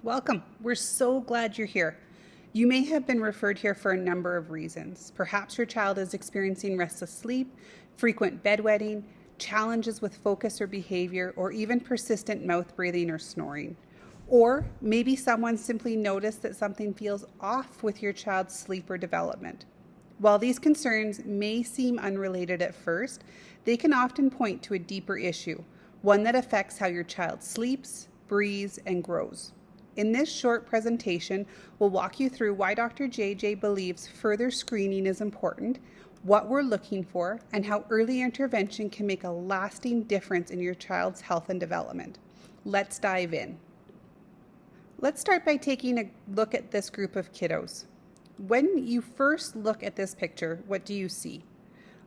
Welcome. We're so glad you're here. You may have been referred here for a number of reasons. Perhaps your child is experiencing restless sleep, frequent bedwetting, challenges with focus or behavior, or even persistent mouth breathing or snoring. Or maybe someone simply noticed that something feels off with your child's sleep or development. While these concerns may seem unrelated at first, they can often point to a deeper issue, one that affects how your child sleeps, breathes, and grows. In this short presentation, we'll walk you through why Dr. JJ believes further screening is important, what we're looking for, and how early intervention can make a lasting difference in your child's health and development. Let's dive in. Let's start by taking a look at this group of kiddos. When you first look at this picture, what do you see?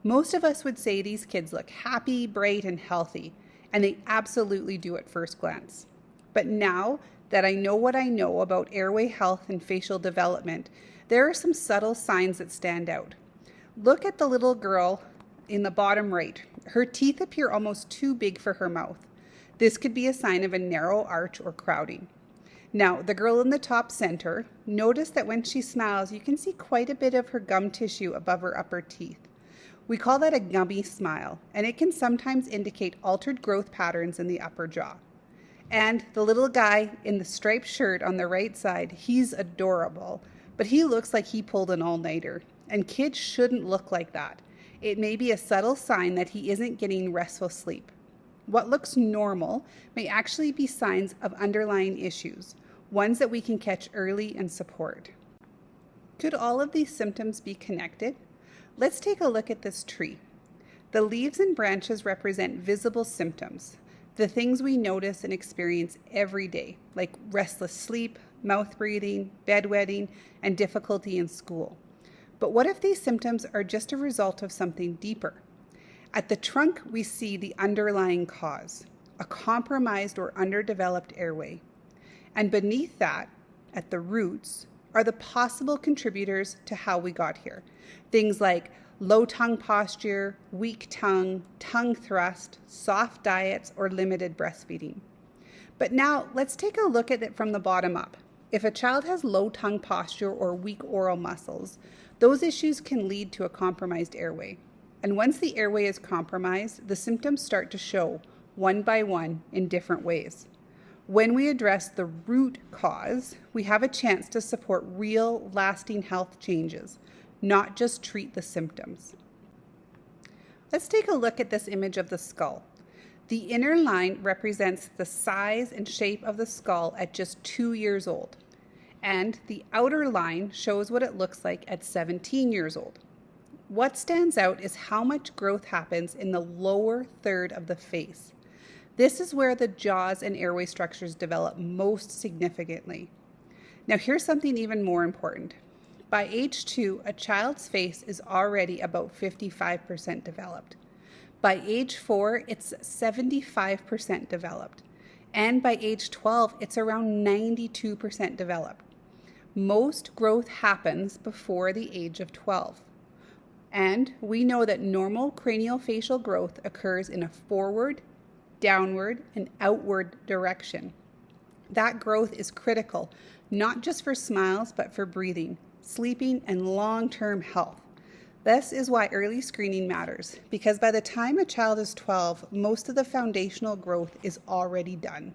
Most of us would say these kids look happy, bright, and healthy, and they absolutely do at first glance. But now that I know what I know about airway health and facial development, there are some subtle signs that stand out. Look at the little girl in the bottom right. Her teeth appear almost too big for her mouth. This could be a sign of a narrow arch or crowding. Now, the girl in the top center, notice that when she smiles, you can see quite a bit of her gum tissue above her upper teeth. We call that a gummy smile, and it can sometimes indicate altered growth patterns in the upper jaw. And the little guy in the striped shirt on the right side, he's adorable, but he looks like he pulled an all-nighter, and kids shouldn't look like that. It may be a subtle sign that he isn't getting restful sleep. What looks normal may actually be signs of underlying issues, ones that we can catch early and support. Could all of these symptoms be connected? Let's take a look at this tree. The leaves and branches represent visible symptoms, the things we notice and experience every day, like restless sleep, mouth breathing, bedwetting, and difficulty in school. But what if these symptoms are just a result of something deeper? At the trunk, we see the underlying cause, a compromised or underdeveloped airway. And beneath that, at the roots, are the possible contributors to how we got here. Things like low tongue posture, weak tongue, tongue thrust, soft diets, or limited breastfeeding. But now let's take a look at it from the bottom up. If a child has low tongue posture or weak oral muscles, those issues can lead to a compromised airway. And once the airway is compromised, the symptoms start to show one by one in different ways. When we address the root cause, we have a chance to support real, lasting health changes, not just treat the symptoms. Let's take a look at this image of the skull. The inner line represents the size and shape of the skull at just 2 years old, and the outer line shows what it looks like at 17 years old. What stands out is how much growth happens in the lower third of the face. This is where the jaws and airway structures develop most significantly. Now here's something even more important. By age 2, a child's face is already about 55% developed. By age 4, it's 75% developed. And by age 12, it's around 92% developed. Most growth happens before the age of 12. And we know that normal craniofacial growth occurs in a forward, downward, and outward direction. That growth is critical, not just for smiles, but for breathing, sleeping, and long-term health. This is why early screening matters, because by the time a child is 12, most of the foundational growth is already done.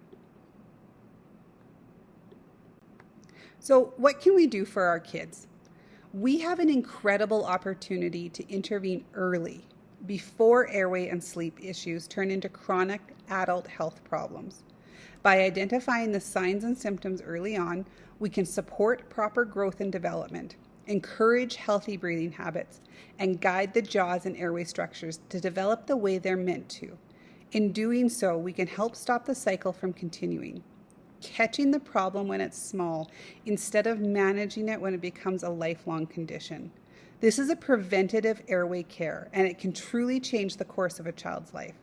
So what can we do for our kids? We have an incredible opportunity to intervene early, before airway and sleep issues turn into chronic adult health problems. By identifying the signs and symptoms early on, we can support proper growth and development, encourage healthy breathing habits, and guide the jaws and airway structures to develop the way they're meant to. In doing so, we can help stop the cycle from continuing, catching the problem when it's small instead of managing it when it becomes a lifelong condition. This is a preventative airway care, and it can truly change the course of a child's life.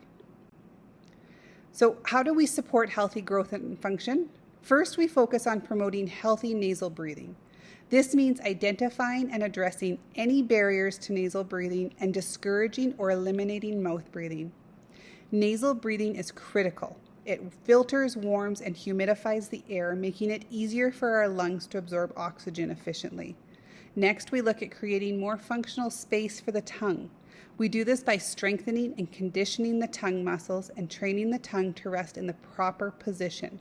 So how do we support healthy growth and function? First, we focus on promoting healthy nasal breathing. This means identifying and addressing any barriers to nasal breathing and discouraging or eliminating mouth breathing. Nasal breathing is critical. It filters, warms, and humidifies the air, making it easier for our lungs to absorb oxygen efficiently. Next, we look at creating more functional space for the tongue. We do this by strengthening and conditioning the tongue muscles and training the tongue to rest in the proper position,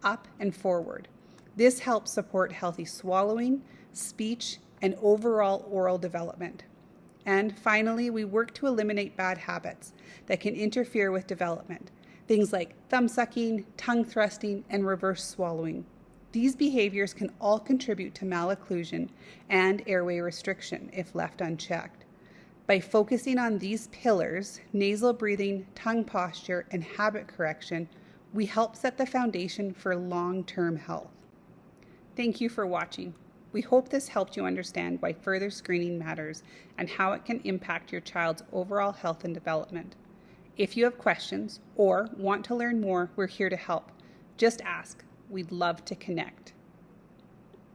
up and forward. This helps support healthy swallowing, speech, and overall oral development. And finally, we work to eliminate bad habits that can interfere with development. Things like thumb sucking, tongue thrusting, and reverse swallowing. These behaviors can all contribute to malocclusion and airway restriction if left unchecked. By focusing on these pillars, nasal breathing, tongue posture, and habit correction, we help set the foundation for long-term health. Thank you for watching. We hope this helped you understand why further screening matters and how it can impact your child's overall health and development. If you have questions or want to learn more, we're here to help. Just ask. We'd love to connect.